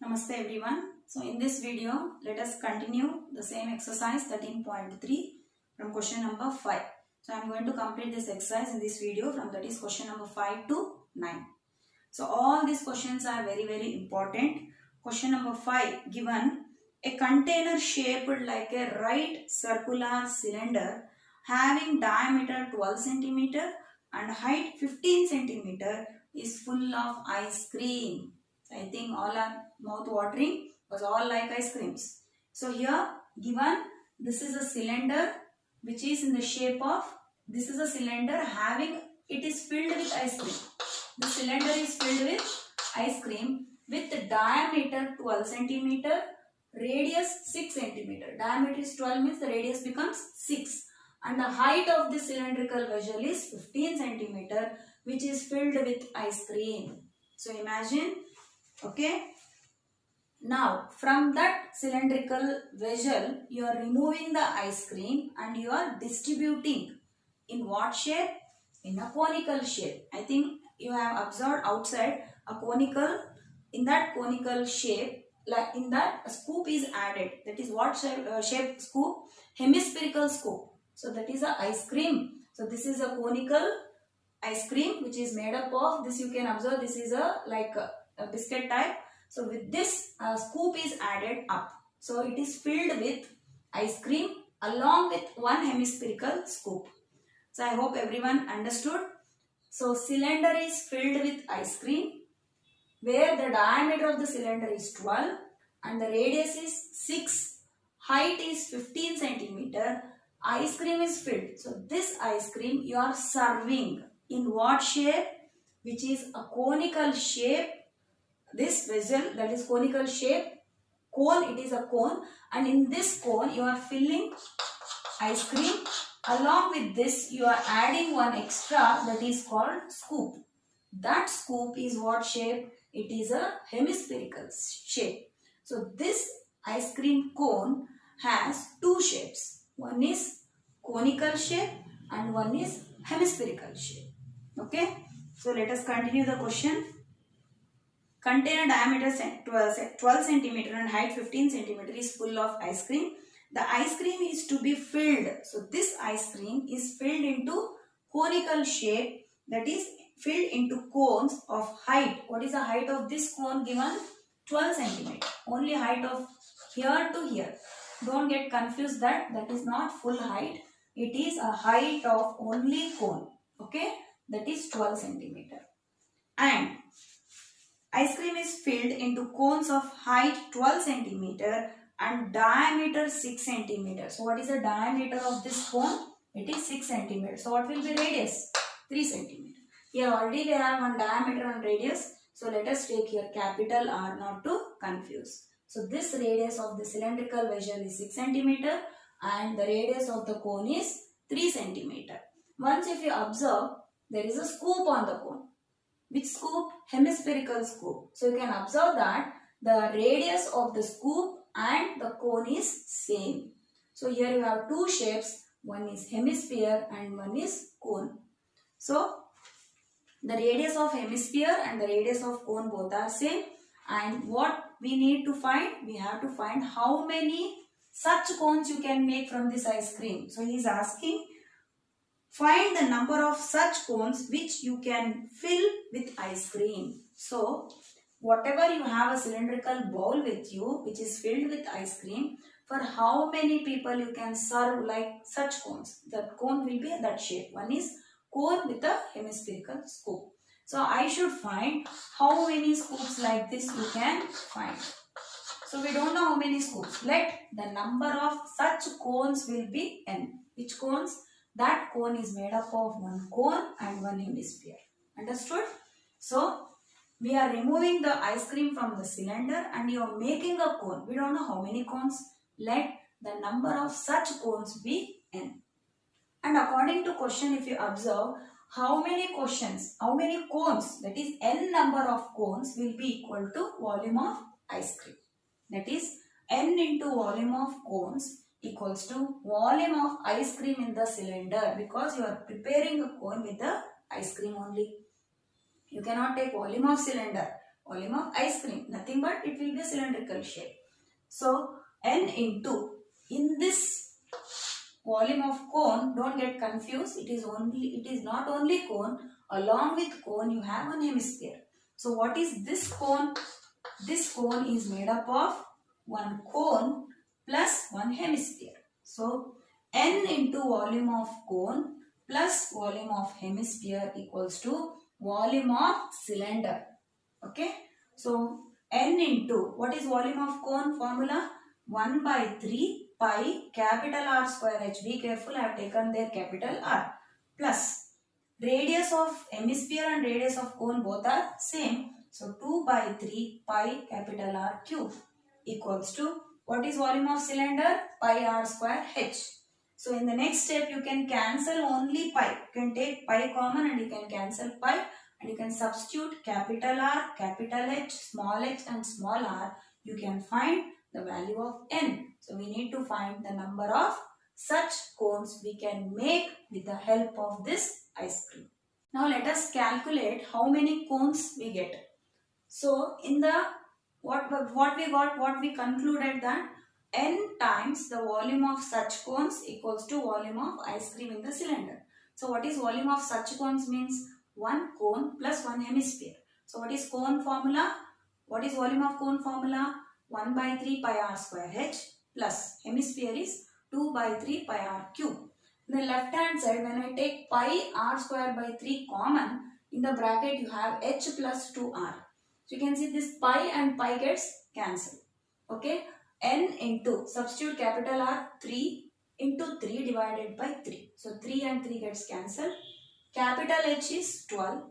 Namaste everyone. So in this video, let us continue the same exercise 13.3 from question number 5. So I am going to complete this exercise in this video from that is question number 5 to 9. So all these questions are very important. Question number 5 given a container shaped like a right circular cylinder having diameter 12 centimeter and height 15 centimeter is full of ice cream. So I think all are mouth watering because all like ice creams. So here given this is a cylinder which is in the shape of, this is a cylinder having, it is filled with ice cream. The cylinder is filled with ice cream with the diameter 12 centimeter, radius 6 centimeter. Diameter is 12 means the radius becomes 6 and the height of the cylindrical vessel is 15 centimeter which is filled with ice cream. So imagine, okay. Now from that cylindrical vessel you are removing the ice cream and you are distributing in what shape? In a conical shape. I think you have observed outside a conical, in that conical shape, like in that a scoop is added. That is what shape scoop? Hemispherical scoop. So that is a ice cream. So this is a conical ice cream which is made up of this. You can observe this is a like a biscuit type. So with this scoop is added up. So it is filled with ice cream along with one hemispherical scoop. So I hope everyone understood. So cylinder is filled with ice cream where the diameter of the cylinder is 12 and the radius is 6. Height is 15 centimeter. Ice cream is filled. So this ice cream you are serving in what shape? Which is a conical shape. This vessel, that is conical shape. Cone, it is a cone, and in this cone you are filling ice cream. Along with this you are adding one extra that is called scoop. That scoop is what shape? It is a hemispherical shape. So this ice cream cone has two shapes. One is conical shape and one is hemispherical shape. Okay. So let us continue the question. Container diameter 12 centimeter and height 15 centimeter is full of ice cream. The ice cream is to be filled. So this ice cream is filled into conical shape, that is filled into cones of height. What is the height of this cone given? 12 centimeter. Only height of here to here. Don't get confused that is not full height. It is a height of only cone. Okay. That is 12 centimeter. And ice cream is filled into cones of height 12 centimeter and diameter 6 centimeter. So what is the diameter of this cone? It is 6 centimeter. So what will be radius? 3 centimeter. Here already we have one diameter and radius. So let us take here capital R not to confuse. So this radius of the cylindrical vessel is 6 centimeter and the radius of the cone is 3 centimeter. Once if you observe, there is a scoop on the cone. Which scoop? Hemispherical scoop. So you can observe that the radius of the scoop and the cone is same. So here you have two shapes. One is hemisphere and one is cone. So the radius of hemisphere and the radius of cone both are same. And what we need to find? We have to find how many such cones you can make from this ice cream. So he is asking, find the number of such cones which you can fill with ice cream. So whatever you have a cylindrical bowl with you which is filled with ice cream, for how many people you can serve like such cones. That cone will be that shape. One is cone with a hemispherical scoop. So I should find how many scoops like this you can find. So we don't know how many scoops. Let the number of such cones will be n. Which cones? That cone is made up of one cone and one hemisphere. Understood? So we are removing the ice cream from the cylinder and you are making a cone. We don't know how many cones. Let the number of such cones be n. And according to question, if you observe, how many cones, that is n number of cones will be equal to volume of ice cream. That is n into volume of cones equals to volume of ice cream in the cylinder, because you are preparing a cone with the ice cream only. You cannot take volume of cylinder. volume of ice cream. Nothing but it will be a cylindrical shape. So n into, in this volume of cone, don't get confused, it is not only cone, along with cone you have one hemisphere. So what is this cone? This cone is made up of one cone plus one hemisphere. So n into volume of cone plus volume of hemisphere equals to volume of cylinder. Okay. So n into, what is volume of cone formula? 1 by 3 pi capital R square h. Be careful, I have taken there capital R, plus radius of hemisphere and radius of cone both are same. So 2 by 3 pi capital R cube equals to, what is volume of cylinder? Pi R square h. So in the next step you can cancel only pi. You can take pi common and you can cancel pi, and you can substitute capital R, capital H, small h and small r. You can find the value of n. So we need to find the number of such cones we can make with the help of this ice cream. Now let us calculate how many cones we get. So in the what we concluded that n times the volume of such cones equals to volume of ice cream in the cylinder. So what is volume of such cones means? One cone plus one hemisphere. So what is cone formula? What is volume of cone formula? 1 by 3 pi r square h plus hemisphere is 2 by 3 pi r cube. In the left hand side, when I take pi r square by 3 common, in the bracket you have h plus 2r. So you can see this pi and pi gets cancelled. Okay. N into, substitute capital R, 3 into 3 divided by 3. So 3 and 3 gets cancelled. Capital H is 12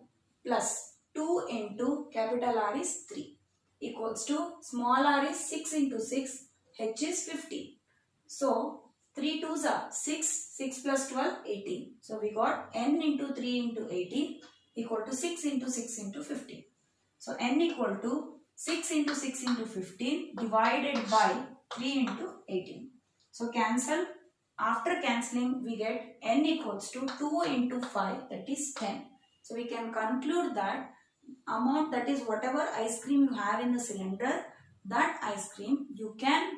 plus 2 into capital R is 3 equals to small r is 6 into 6, h is 50. So 3 2s are 6, 6 plus 12, 18. So we got n into 3 into 18 equal to 6 into 6 into 15. So n equal to 6 into 6 into 15 divided by 3 into 18. So cancel. After cancelling we get n equals to 2 into 5, that is 10. So we can conclude that amount, that is whatever ice cream you have in the cylinder, that ice cream you can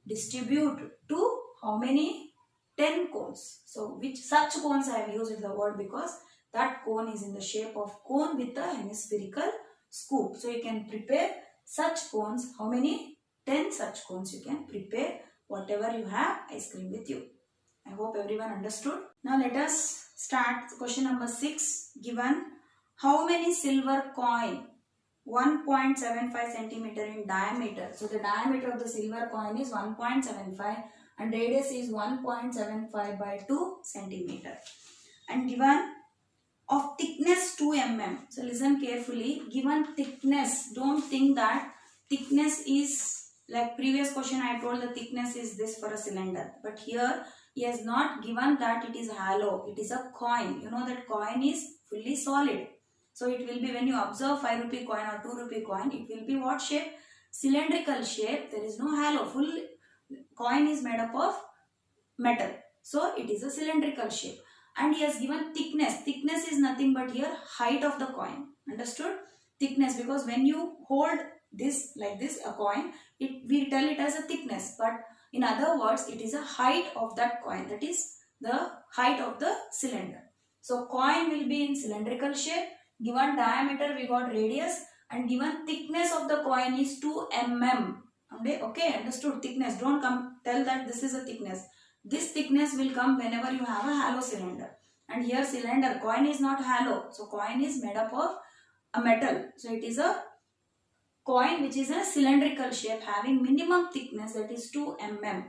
distribute to how many? 10 cones. So which such cones I have used the word because that cone is in the shape of cone with a hemispherical scoop. So you can prepare such cones. How many? 10 such cones you can prepare whatever you have ice cream with you. I hope everyone understood. Now let us start question number 6. Given how many silver coin 1.75 centimeter in diameter. So the diameter of the silver coin is 1.75 and radius is 1.75 by 2 centimeter. And given of thickness 2 mm. So listen carefully. Given thickness, don't think that thickness is like previous question I told the thickness is this for a cylinder. But here he has not given that it is hollow. It is a coin. You know that coin is fully solid. So it will be when you observe 5 rupee coin or 2 rupee coin, it will be what shape? Cylindrical shape. There is no hollow. Full coin is made up of metal. So it is a cylindrical shape. And he has given thickness. Thickness is nothing but here height of the coin. Understood? Thickness, because when you hold this like this, a coin, we tell it as a thickness. But in other words, it is a height of that coin. That is the height of the cylinder. So coin will be in cylindrical shape. Given diameter, we got radius. And given thickness of the coin is 2 mm. Okay, understood? Thickness. Don't come tell that this is a thickness. This thickness will come whenever you have a hollow cylinder. And here cylinder, coin is not hollow. So coin is made up of a metal. So it is a coin which is a cylindrical shape having minimum thickness, that is 2 mm.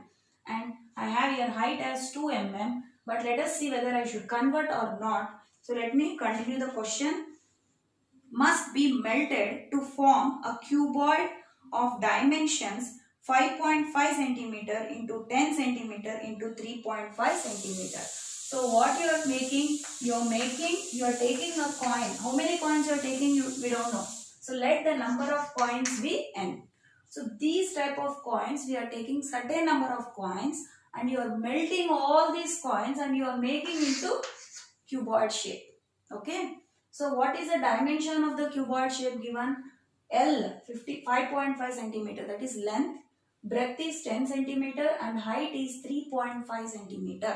And I have here height as 2 mm. But let us see whether I should convert or not. So let me continue the question. Must be melted to form a cuboid of dimensions 5.5 centimeter into 10 centimeter into 3.5 centimeter. So what you are making? You are taking a coin. How many coins you are taking? We don't know. So let the number of coins be n. So these type of coins, we are taking certain number of coins and you are melting all these coins and you are making into cuboid shape. Okay. So what is the dimension of the cuboid shape given? L 5.5 centimeter, that is length, breadth is 10 centimeter and height is 3.5 centimeter.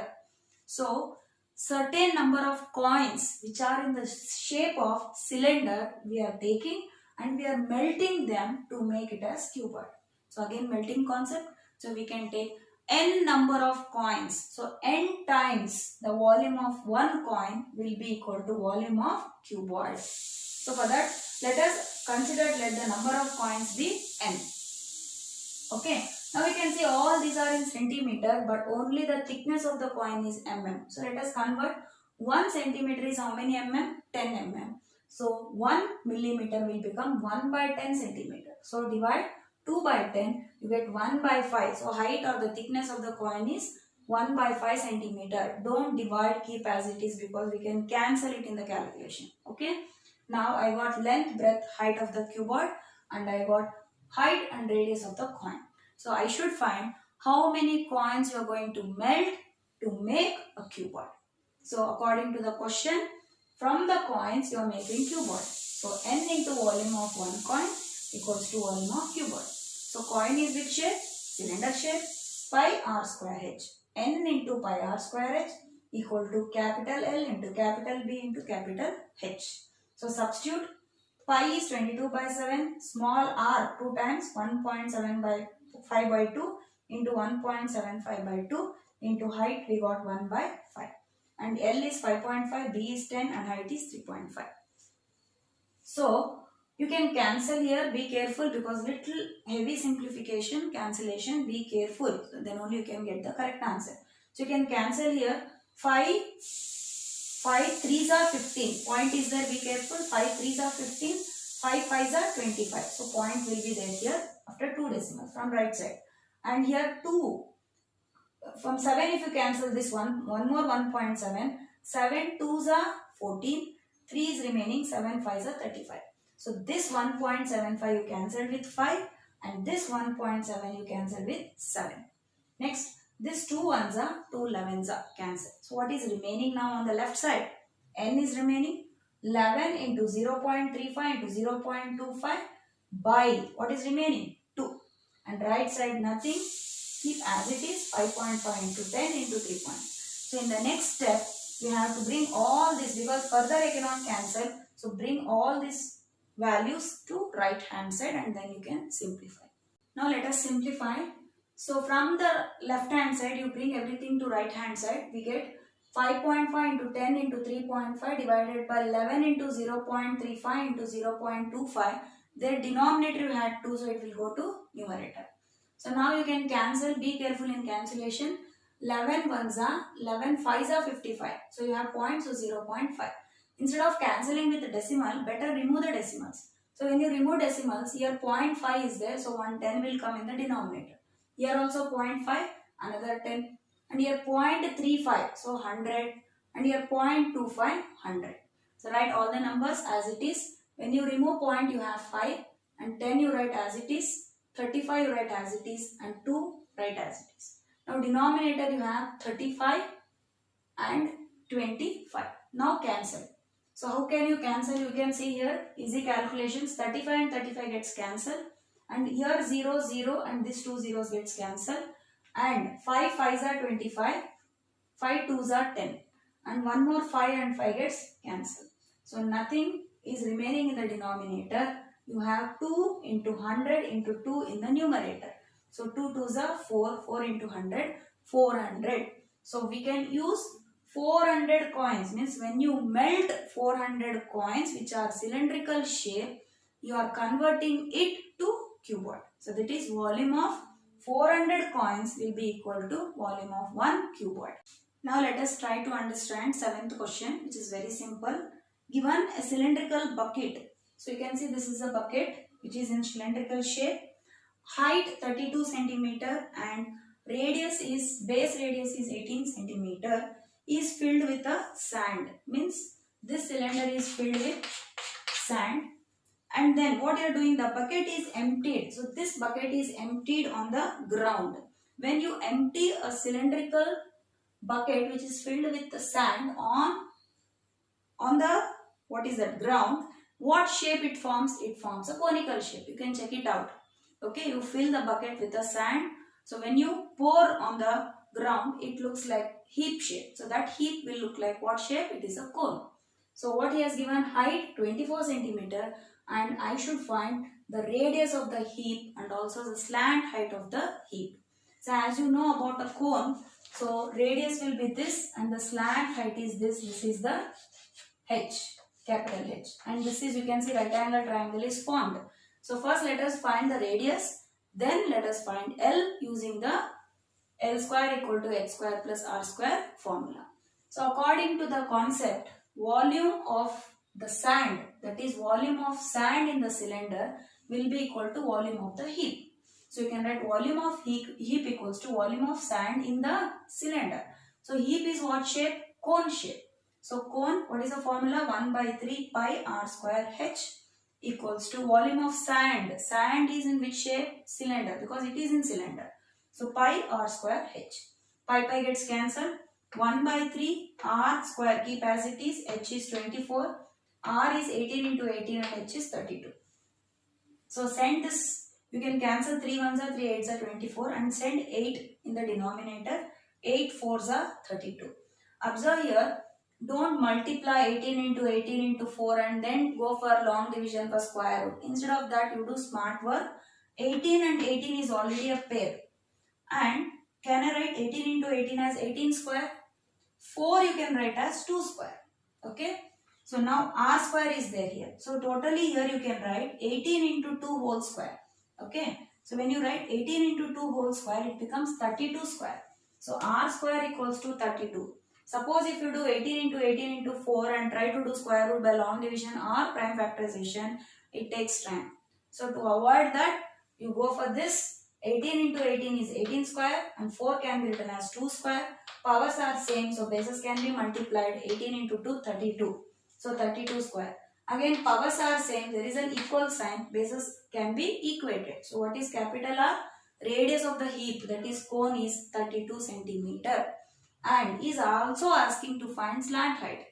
So certain number of coins which are in the shape of cylinder we are taking and we are melting them to make it as cuboid. So again melting concept. So we can take n number of coins. So n times the volume of one coin will be equal to volume of cuboid. So for that, let us consider, let the number of coins be n. Okay. Now we can see all these are in centimeter, but only the thickness of the coin is mm. So let us convert. 1 centimeter is how many mm? 10 mm. So 1 millimeter will become 1 by 10 centimeter. So divide 2 by 10, you get 1 by 5. So height or the thickness of the coin is 1 by 5 centimeter. Don't divide, keep as it is, because we can cancel it in the calculation. Okay. Now I got length, breadth, height of the cuboid, and I got height and radius of the coin. So I should find how many coins you are going to melt to make a cuboid. So according to the question, from the coins you are making cuboid. So n into volume of one coin equals to volume of cuboid. So coin is which shape? Cylinder shape. Pi r square h. N into pi r square h equal to capital L into capital B into capital H. So substitute. Pi is 22 by 7. Small r 2 times 1.7 by 5 by 2 into 1.75 by 2 into height we got 1 by 5. And L is 5.5, B is 10 and height is 3.5. So you can cancel here, be careful because little heavy simplification, cancellation, be careful. So then only you can get the correct answer. So you can cancel here 5 3s are 15. Point is there, be careful. 5 3s are 15. 5 5s are 25. So point will be there here after 2 decimals from right side. And here 2. From 7 if you cancel this one more 1.7. 7 2s are 14. 3 is remaining. 7 5s are 35. So this 1.75 you cancel with 5 and this 1.7 you cancel with 7. Next, this 2 1s are 2 11s are cancelled. So what is remaining now on the left side? N is remaining. 11 into 0.35 into 0.25 by what is remaining? 2. And right side nothing. Keep as it is. 5.5 into 10 into 3. So in the next step, you have to bring all this because further I cannot cancel. So bring all these values to right hand side and then you can simplify. Now let us simplify. So from the left hand side you bring everything to right hand side. We get 5.5 into 10 into 3.5 divided by 11 into 0.35 into 0.25. Their denominator you had 2, so it will go to numerator. So now you can cancel. Be careful in cancellation. 11 1s are 11 5s are 55. So you have points, so 0.5. Instead of cancelling with the decimal, better remove the decimals. So when you remove decimals, here 0.5 is there, so 110 will come in the denominator. Here also 0.5, another 10. And here 0.35, so 100. And here 0.25, 100. So write all the numbers as it is. When you remove point, you have 5. And 10 you write as it is. 35 you write as it is. And 2 write as it is. Now denominator you have 35 and 25. Now cancel. So how can you cancel? You can see here easy calculations. 35 and 35 gets cancelled. And here 0 0 and this 2 zeros gets cancelled. And 5 5s are 25. 5 2s are 10. And one more 5 and 5 gets cancelled. So nothing is remaining in the denominator. You have 2 into 100 into 2 in the numerator. So 2 2s are 4. 4 into 100. 400. So we can use 400 coins. Means when you melt 400 coins which are cylindrical shape, you are converting it to cuboid. So that is volume of 400 coins will be equal to volume of 1 cuboid. Now let us try to understand 7th question, which is very simple. Given a cylindrical bucket. So you can see this is a bucket which is in cylindrical shape. Height 32 centimeter and radius is, base radius is 18 centimeter. Is filled with a sand. Means this cylinder is filled with sand. And then what you are doing, the bucket is emptied. So this bucket is emptied on the ground. When you empty a cylindrical bucket which is filled with the sand on the, what is that, ground, what shape it forms? It forms a conical shape. You can check it out. Okay, you fill the bucket with the sand. So when you pour on the ground, it looks like heap shape. So that heap will look like what shape? It is a cone. So what he has given, height 24 centimeter, and I should find the radius of the heap and also the slant height of the heap. So as you know about a cone, so radius will be this and the slant height is this. This is the H, capital H, and this is, you can see, rectangular triangle is formed. So first let us find the radius, then let us find L using the L square equal to H square plus R square formula. So according to the concept, volume of the sand, that is volume of sand in the cylinder, will be equal to volume of the heap. So you can write volume of heap equals to volume of sand in the cylinder. So heap is what shape? Cone shape. So cone, what is the formula? 1 by 3 pi R square H equals to volume of sand. Sand is in which shape? Cylinder, because it is in cylinder. So pi R square H. Pi gets cancelled. 1 by 3 R square, keep as it is. H is 24. R is 18 into 18 and H is 32. So send this. You can cancel 3 1s are 3 8s are 24 and send 8 in the denominator. 8 4s are 32. Observe here, don't multiply 18 into 18 into 4 and then go for long division for square root. Instead of that, you do smart work. 18 and 18 is already a pair. And can I write 18 into 18 as 18 square? 4 you can write as 2 square. Okay. So now R square is there here. So totally here you can write 18 into 2 whole square. Okay. So when you write 18 into 2 whole square, it becomes 32 square. So R square equals to 32. Suppose if you do 18 into 18 into 4 and try to do square root by long division or prime factorization, it takes time. So to avoid that, you go for this. 18 into 18 is 18 square and 4 can be written as 2 square. Powers are same, so bases can be multiplied. 18 into 2, 32. So 32 square. Again, powers are same. There is an equal sign. Bases can be equated. So what is capital R? Radius of the heap, that is cone, is 32 centimeter. And is also asking to find slant height.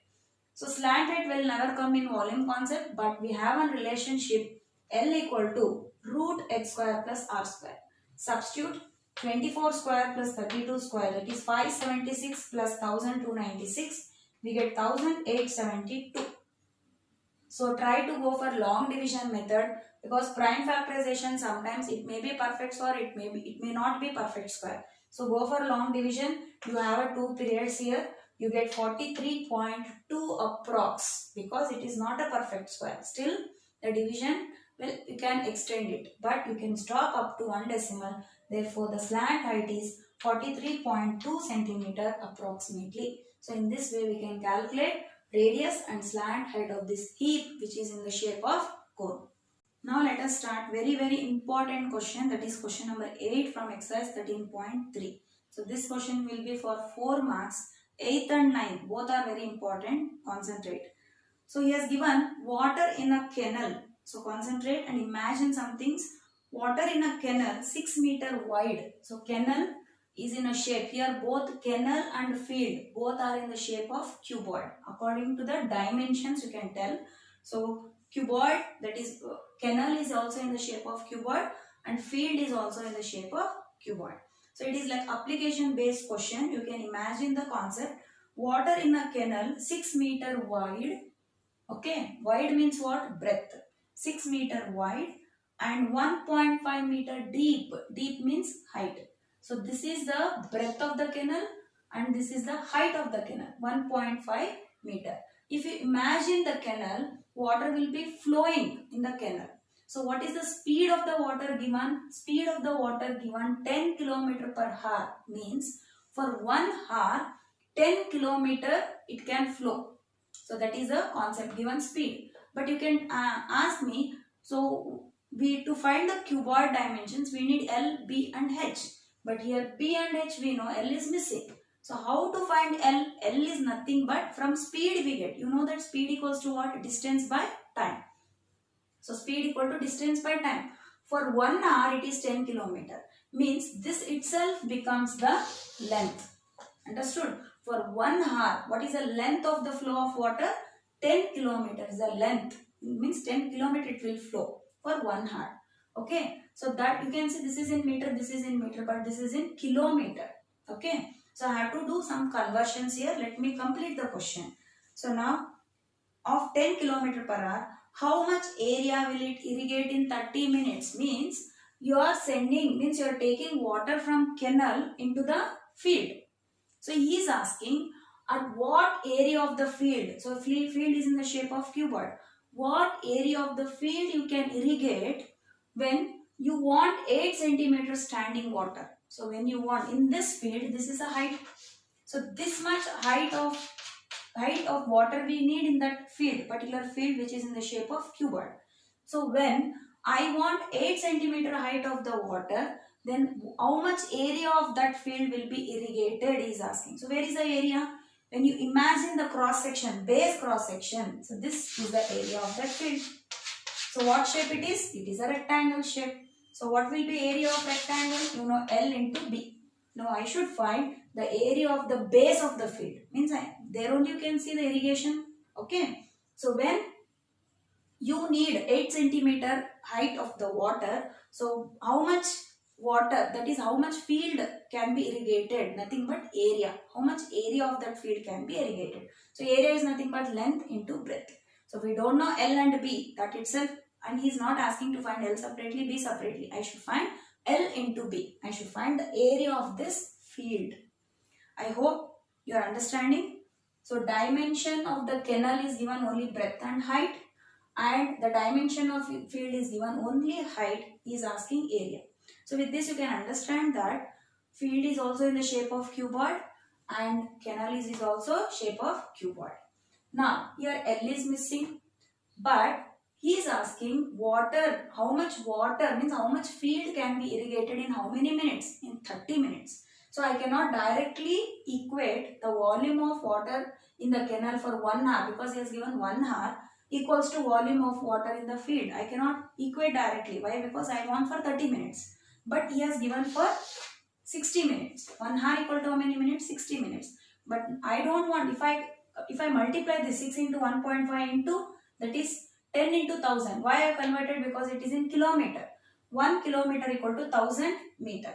So slant height will never come in volume concept, but we have a relationship L equal to root H square plus R square. Substitute 24 square plus 32 square, that is 576 plus 1296. We get 1872. So try to go for long division method, because prime factorization sometimes it may be perfect square, it may not be perfect square. So go for long division. You have a 2 periods here. You get 43.2 approx, because it is not a perfect square. Still the division, well, you can extend it, but you can stop up to 1 decimal. Therefore the slant height is 43.2 centimeter approximately. So in this way we can calculate radius and slant height of this heap, which is in the shape of cone. Now let us start very important question, that is question number 8 from exercise 13.3. So this question will be for 4 marks. 8th and 9th both are very important. Concentrate. So he has given water in a kennel. So concentrate and imagine some things. Water in a kennel 6 meter wide. So kennel is in a shape. Here both kennel and field both are in the shape of cuboid. According to the dimensions you can tell. So cuboid, that is kennel, is also in the shape of cuboid and field is also in the shape of cuboid. So it is like application based question. You can imagine the concept. Water in a kennel 6 meter wide. Okay, wide means what? Breadth. 6 meter wide and 1.5 meter deep. Deep means height. So this is the breadth of the kennel and this is the height of the kennel, 1.5 meter. If you imagine the kennel, water will be flowing in the kennel. So what is the speed of the water given? Speed of the water given 10 km per hour, means for 1 hour 10 km it can flow. So that is the concept, given speed. But you can ask me, so to find the cuboid dimensions we need L, B and H. But here B and H we know, L is missing. So how to find L? L is nothing but from speed we get. You know that speed equals to what? Distance by time. So speed equal to distance by time. For 1 hour it is 10 km. Means this itself becomes the length. Understood? For 1 hour, what is the length of the flow of water? 10 km is the length. means 10 kilometer it will flow for 1 hour. Okay, so that you can see this is in meter, this is in meter, but this is in kilometer. Okay, so I have to do some conversions here. Let me complete the question. So now of 10 kilometer per hour, how much area will it irrigate in 30 minutes? Means you are sending, means you are taking water from canal into the field. So he is asking at what area of the field. So field is in the shape of cuboid. What area of the field you can irrigate when you want 8 centimeter standing water. So when you want in this field, this is a height. So this much height of water we need in that field, particular field which is in the shape of cuboid. So when I want 8 centimeter height of the water, then how much area of that field will be irrigated is asking. So where is the area? When you imagine the cross section, base cross section, so this is the area of that field. So what shape it is? It is a rectangle shape. So what will be area of rectangle? You know, L into B. Now I should find the area of the base of the field. Means there only you can see the irrigation. Okay. So when you need 8 centimeter height of the water, so how much water, that is how much field can be irrigated? Nothing but area. How much area of that field can be irrigated? So area is nothing but length into breadth. So we don't know L and B, that itself, and he is not asking to find L separately, B separately. I should find L into B. I should find the area of this field. I hope you are understanding. So dimension of the canal is given only breadth and height, and the dimension of field is given only height. He is asking area. So with this you can understand that field is also in the shape of cuboid and canal is also shape of cuboid. Now here L is missing, but he is asking water, how much water, means how much field can be irrigated in how many minutes? In 30 minutes. So I cannot directly equate the volume of water in the canal for 1 hour, because he has given 1 hour equals to volume of water in the field. I cannot equate directly. Why? Because I want for 30 minutes. But he has given for 60 minutes. 1 hour equal to how many minutes? 60 minutes. But I don't want, if I multiply this 6 into 1.5 into, that is 10 into 1000. Why I have converted? Because it is in kilometer. 1 kilometer equal to 1000 meter.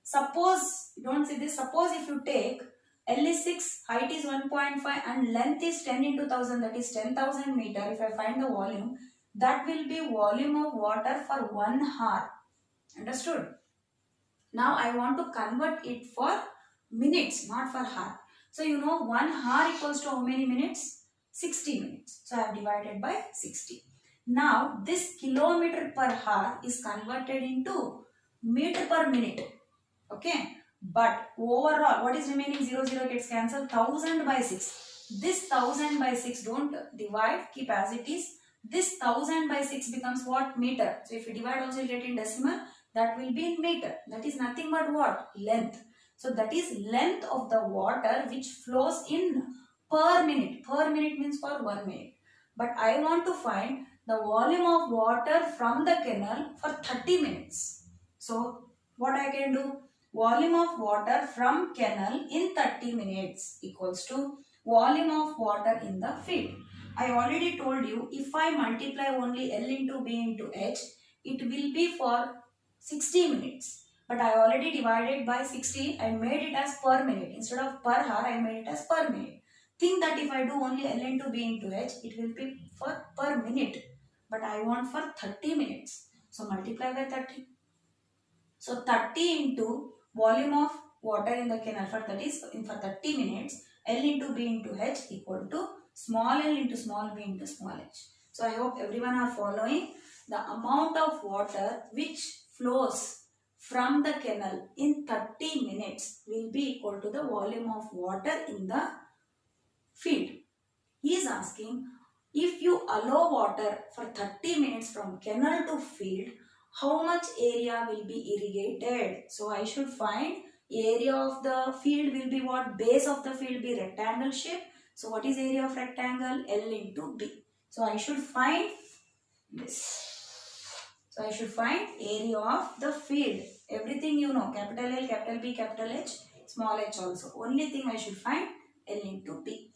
Suppose, don't see this, suppose if you take L is 6, height is 1.5 and length is 10 into 1000, that is 10,000 meter. If I find the volume, that will be volume of water for 1 hour. Understood? Now I want to convert it for minutes, not for hour. So you know 1 hour equals to how many minutes? 60 minutes. So I have divided by 60. Now this kilometer per hour is converted into meter per minute. Okay. But overall, what is remaining? 0, 0 gets cancelled. 1000 by 6. This 1000 by 6, don't divide, keep as it is. This 1000 by 6 becomes what? Meter. So if you divide also you get in decimal. That will be in meter. That is nothing but what? Length. So that is length of the water which flows in per minute. Per minute means for 1 minute. But I want to find the volume of water from the canal for 30 minutes. So what I can do? Volume of water from canal in 30 minutes equals to volume of water in the field. I already told you, if I multiply only L into B into H, it will be for 60 minutes. But I already divided by 60. I made it as per minute. Instead of per hour, I made it as per minute. Think that if I do only L into B into H, it will be for per minute. But I want for 30 minutes. So multiply by 30. So 30 into volume of water in the canal for 30 minutes, L into B into H equal to small l into small b into small h. So I hope everyone are following. The amount of water which flows from the canal in 30 minutes will be equal to the volume of water in the field. He is asking, if you allow water for 30 minutes from canal to field, how much area will be irrigated? So I should find area of the field will be what? Base of the field be rectangle shape. So what is area of rectangle? L into B. So I should find this. So I should find area of the field. Everything you know. Capital L, capital B, capital H, small h also. Only thing I should find L into B.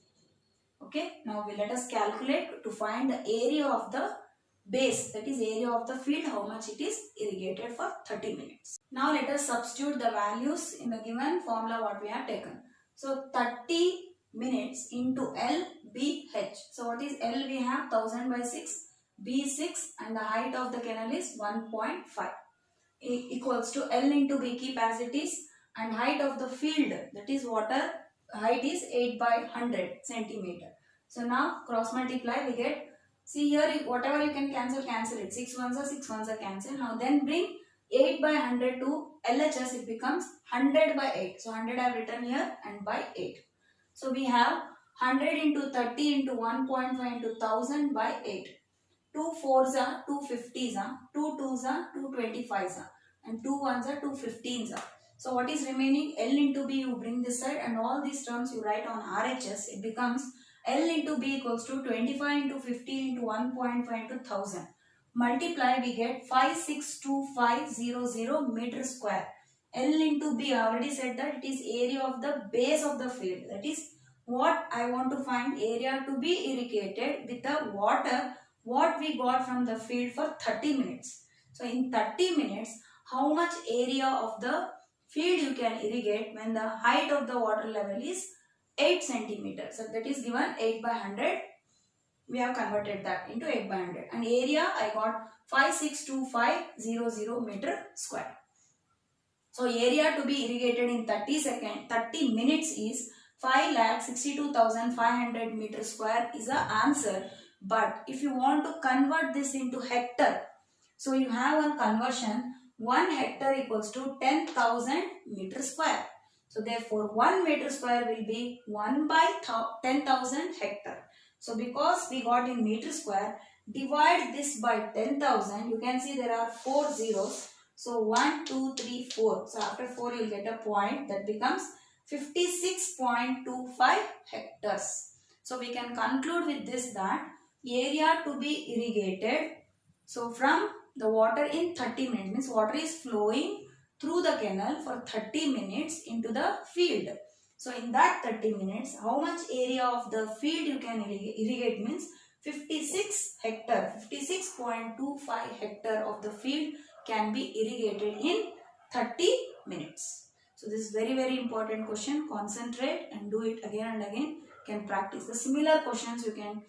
Okay. Okay, now let us calculate to find the area of the base, that is area of the field, how much it is irrigated for 30 minutes. Now let us substitute the values in the given formula what we have taken. So 30 minutes into LBH. So what is L? We have 1000 by 6, B 6, and the height of the canal is 1.5 equals to L into B, keep as it is, and height of the field, that is water height, is 8 by 100 centimeter. So now cross multiply, we get, see here, whatever you can cancel it. 6 ones are 6 ones are cancelled. Now then bring 8 by 100 to LHS, it becomes 100 by 8. So 100 I have written here and by 8. So we have 100 into 30 into 1.5 into 1000 by 8. 2 4s are 2 50s are 2 2s are 2 25s are, and 2 1s are 2 15s are. So what is remaining? L into B, you bring this side and all these terms you write on RHS. It becomes L into B equals to 25 into 50 into 1.5 into 1000. Multiply, we get 562,500 meter square. L into B, I already said that it is area of the base of the field. That is what I want to find, area to be irrigated with the water what we got from the field for 30 minutes. So in 30 minutes, how much area of the field you can irrigate when the height of the water level is 8 centimeters. So that is given 8 by 100. We have converted that into 8 by 100. And area I got 562,500 meter square. So area to be irrigated in 30 minutes is 5,62,500 meter square is the answer. But if you want to convert this into hectare, so you have a conversion, 1 hectare equals to 10,000 meter square. So therefore 1 meter square will be 1 by 10,000 hectare. So because we got in meter square, divide this by 10,000. You can see there are 4 zeros. So 1, 2, 3, 4. So after 4 you will get a point that becomes 56.25 hectares. So we can conclude with this that area to be irrigated, so from the water in 30 minutes, means water is flowing through the canal for 30 minutes into the field. So in that 30 minutes, how much area of the field you can irrigate means 56 hectare, 56.25 hectare of the field can be irrigated in 30 minutes. So this is very important question. Concentrate and do it again and again. You can practice. The similar questions you can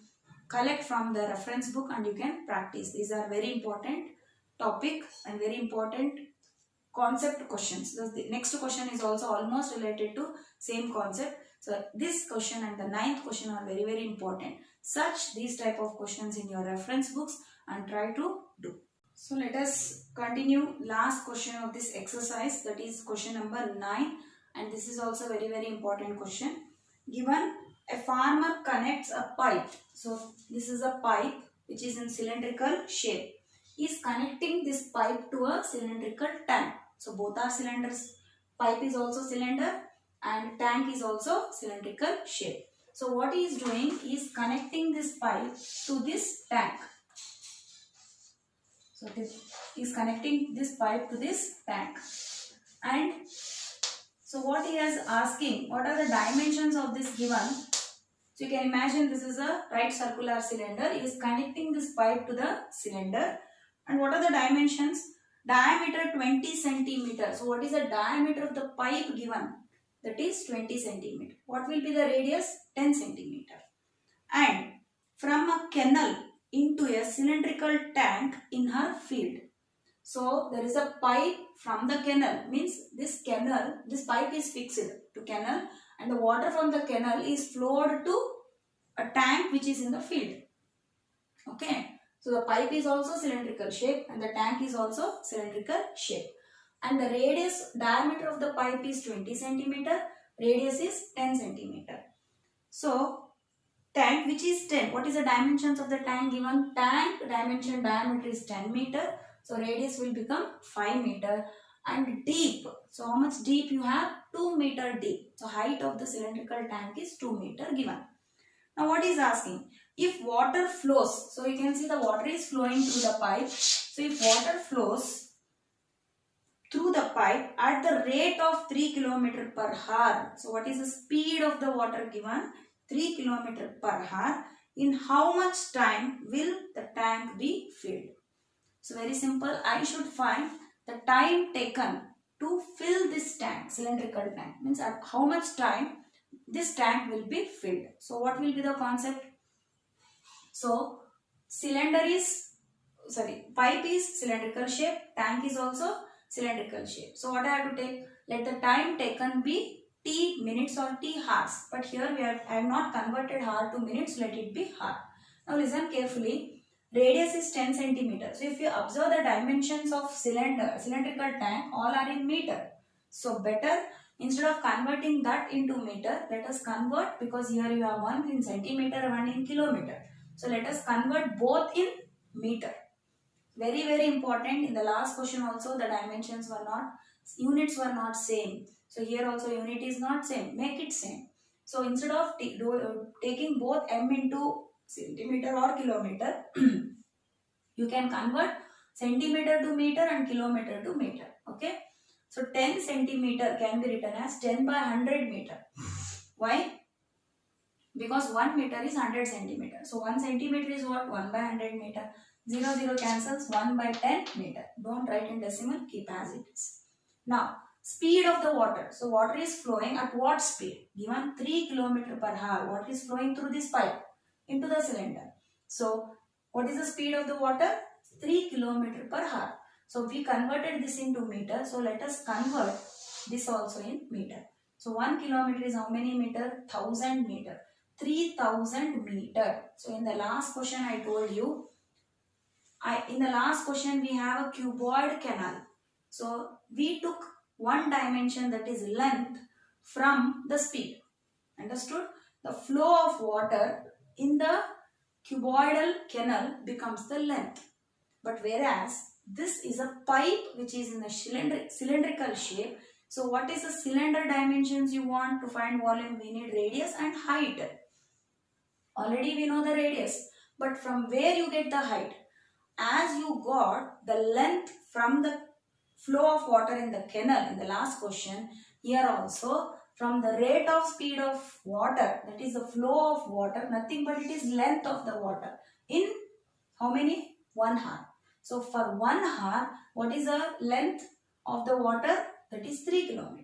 collect from the reference book and you can practice. These are very important topic and very important concept questions. The next question is also almost related to same concept. So this question and the 9th question are very important. Search these type of questions in your reference books and try to do. So let us continue last question of this exercise, that is question number 9, and this is also very important question. Given a farmer connects a pipe. So this is a pipe which is in cylindrical shape. He is connecting this pipe to a cylindrical tank. So both are cylinders. Pipe is also cylinder and tank is also cylindrical shape. So what he is doing is connecting this pipe to this tank. So he is connecting this pipe to this tank. And so what he is asking, what are the dimensions of this given? So you can imagine this is a right circular cylinder. He is connecting this pipe to the cylinder. And what are the dimensions? Diameter 20 centimeters. So what is the diameter of the pipe given? That is 20 centimeter. What will be the radius? 10 centimeter. And from a canal into a cylindrical tank in her field. So there is a pipe from the canal, means this pipe is fixed to canal, and the water from the canal is flowed to a tank which is in the field. Okay. So the pipe is also cylindrical shape and the tank is also cylindrical shape. And the diameter of the pipe is 20 centimeter, radius is 10 centimeter. So tank which is 10, what is the dimensions of the tank given? Tank diameter is 10 meter. So radius will become 5 meter. And deep, so how much deep you have? 2 meter deep. So height of the cylindrical tank is 2 meter given. Now what is asking? If water flows, so you can see the water is flowing through the pipe. So if water flows through the pipe at the rate of 3 km per hour, so what is the speed of the water given? 3 kilometer per hour, in how much time will the tank be filled? So very simple, I should find the time taken to fill this tank, cylindrical tank. Means at how much time this tank will be filled. So what will be the concept? So pipe is cylindrical shape, tank is also cylindrical shape. So what I have to take? Let the time taken be t minutes or t hours. But here I have not converted hour to minutes, let it be hour. Now listen carefully. Radius is 10 centimeter. So if you observe the dimensions of cylindrical tank, all are in meter. So better, instead of converting that into meter, let us convert, because here you have one in centimeter, one in kilometer. So let us convert both in meter. Very, very important. In the last question also, the units were not same. So here also unit is not same. Make it same. So instead of taking both m into centimeter or kilometer, you can convert centimeter to meter and kilometer to meter. Okay. So 10 centimeter can be written as 10 by 100 meter. Why? Because 1 meter is 100 centimeter. So 1 centimeter is what? 1 by 100 meter. 0, 0 cancels, 1 by 10 meter. Don't write in decimal, keep as it is. Now, speed of the water. So water is flowing at what speed? Given 3 km per hour. Water is flowing through this pipe into the cylinder. So what is the speed of the water? 3 km per hour. So we converted this into meter. So let us convert this also in meter. So 1 kilometer is how many meter? 1000 meter. 3000 meter. So in the last question I told you, in the last question we have a cuboid canal. So we took one dimension, that is length, from the speed. Understood? The flow of water in the cuboidal canal becomes the length. But whereas this is a pipe which is in the cylindrical shape. So what is the cylinder dimensions you want to find volume? We need radius and height. Already we know the radius. But from where you get the height? As you got the length from the flow of water in the canal in the last question, here also from the rate of speed of water, that is the flow of water, nothing but it is length of the water in how many? 1 hour. So for 1 hour, what is the length of the water? That is 3 km.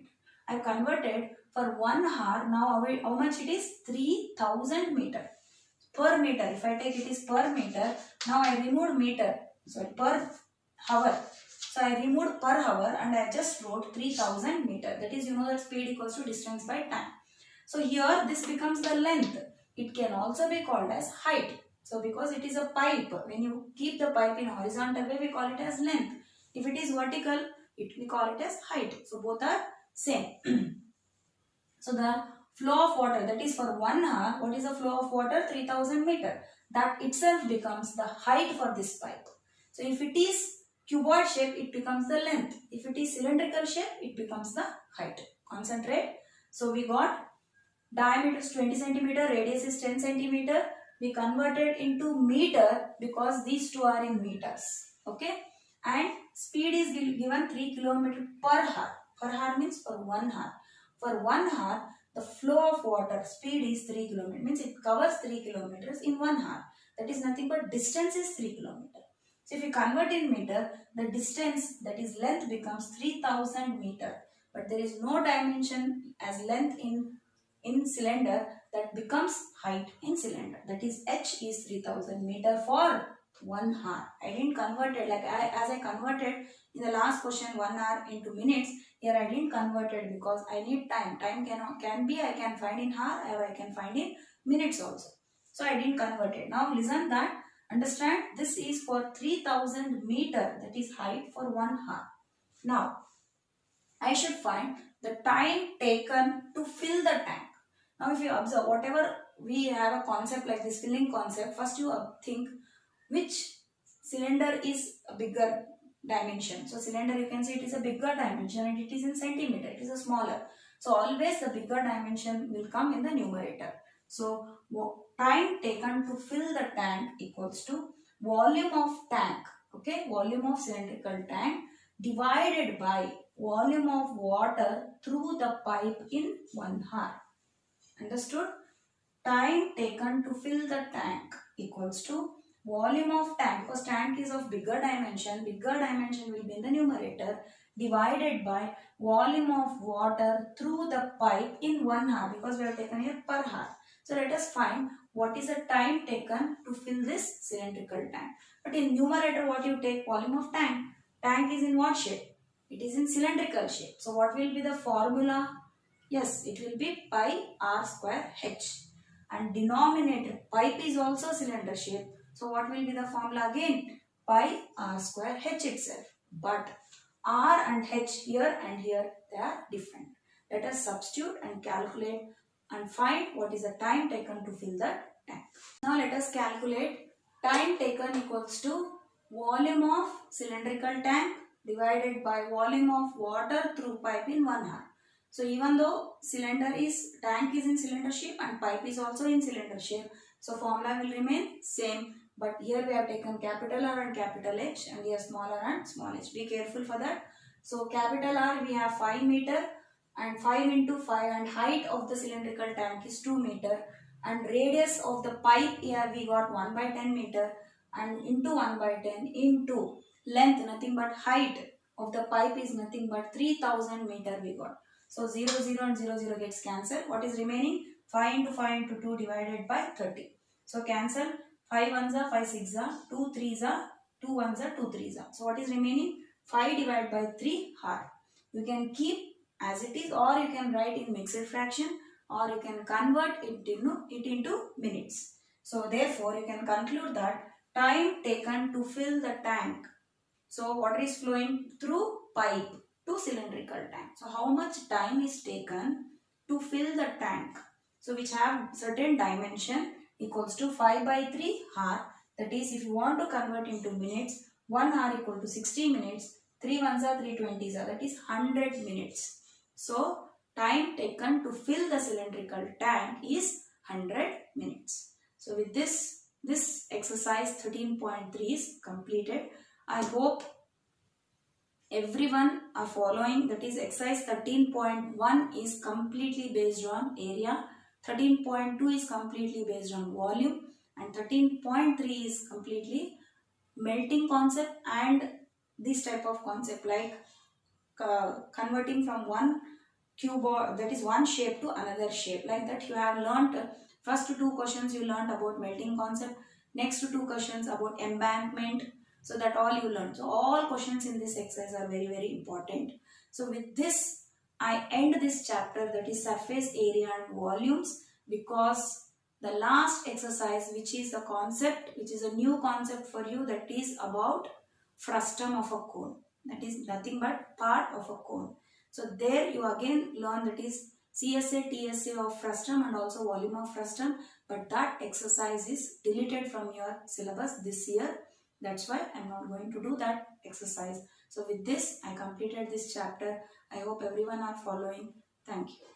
I have converted for 1 hour. Now how much it is? 3000 meter. Per meter, if I take it is per meter, now I removed meter, sorry, per hour. So I removed per hour and I just wrote 3000 meter. That is, you know that speed equals to distance by time. So here this becomes the length. It can also be called as height. So because it is a pipe, when you keep the pipe in horizontal way, we call it as length. If it is vertical, we call it as height. So both are same. So the flow of water, that is for 1 hour, what is the flow of water? 3000 meter. That itself becomes the height for this pipe. So if it is cuboid shape, it becomes the length. If it is cylindrical shape, it becomes the height. Concentrate. So we got diameter is 20 centimeter, radius is 10 centimeter. We converted into meter because these two are in meters. Okay. And speed is given 3 km per hour. Per hour means for 1 hour. For 1 hour, the flow of water speed is 3 km. Means it covers 3 kilometers in 1 hour. That is nothing but distance is 3 km. So if you convert in meter, the distance, that is length, becomes 3000 meter. But there is no dimension as length in cylinder, that becomes height in cylinder. That is h is 3000 meter for 1 hour. I didn't convert it as I converted in the last question 1 hour into minutes. Here I didn't convert it because I need time. Time can be I can find in hour or I can find in minutes also. So I didn't convert it. Now listen that. Understand, this is for 3000 meter, that is height for 1 hour. Now I should find the time taken to fill the tank. Now if you observe, whatever we have a concept like this filling concept, first you think which cylinder is a bigger dimension. So cylinder, you can see it is a bigger dimension and it is in centimeter, it is a smaller. So always the bigger dimension will come in the numerator. So time taken to fill the tank equals to volume of tank, okay, volume of cylindrical tank divided by volume of water through the pipe in 1 hour. Understood? time taken to fill the tank equals to volume of tank, because tank is of bigger dimension will be in the numerator, divided by volume of water through the pipe in 1 hour, because we have taken here per hour. So let us find what is the time taken to fill this cylindrical tank. But in numerator, what you take? Volume of tank. Tank is in what shape? It is in cylindrical shape. So what will be the formula? Yes, it will be pi r square h. And denominator, pipe is also cylinder shape. So what will be the formula again? Pi r square h itself. But r and h here and here, they are different. Let us substitute and calculate and find what is the time taken to fill the tank. Now let us calculate time taken equals to volume of cylindrical tank divided by volume of water through pipe in 1 hour. So even though tank is in cylinder shape and pipe is also in cylinder shape, so formula will remain same. But here we have taken capital R and capital H, and here small r and small h. Be careful for that. So capital R we have 5 meter, and 5 into 5, and height of the cylindrical tank is 2 meter, and radius of the pipe here we got 1 by 10 meter, and into 1 by 10 into length, nothing but height of the pipe is nothing but 3000 meter we got. So 0, 0 and 0, 0 gets cancelled. What is remaining? 5 into 5 into 2 divided by 30. So cancel. 5 ones are 5 6 are 2 3s are 2 ones are 2 3s are. So what is remaining? 5 divided by 3 hour. You can keep as it is, or you can write in mixed fraction, or you can convert it into minutes. So therefore you can conclude that time taken to fill the tank. So water is flowing through pipe to cylindrical tank. So how much time is taken to fill the tank? So which have certain dimension equals to 5 by 3 hour. That is, if you want to convert into minutes, 1 hour equal to 60 minutes. 3 ones are 3 20s are, that is 100 minutes. So time taken to fill the cylindrical tank is 100 minutes. So with this exercise 13.3 is completed. I hope everyone are following. That is, exercise 13.1 is completely based on area, 13.2 is completely based on volume, and 13.3 is completely melting concept and this type of concept, like converting from one cube, or that is one shape, to another shape. Like that you have learnt first 2 questions you learnt about melting concept, next 2 questions about embankment. So that all you learn. So all questions in this exercise are very, very important. So with this, I end this chapter, that is surface area and volumes, because the last exercise, which is the concept, which is a new concept for you, that is about frustum of a cone. That is nothing but part of a cone. So there you again learn, that is CSA, TSA of frustum and also volume of frustum. But that exercise is deleted from your syllabus this year. That's why I'm not going to do that exercise. So with this, I completed this chapter. I hope everyone are following. Thank you.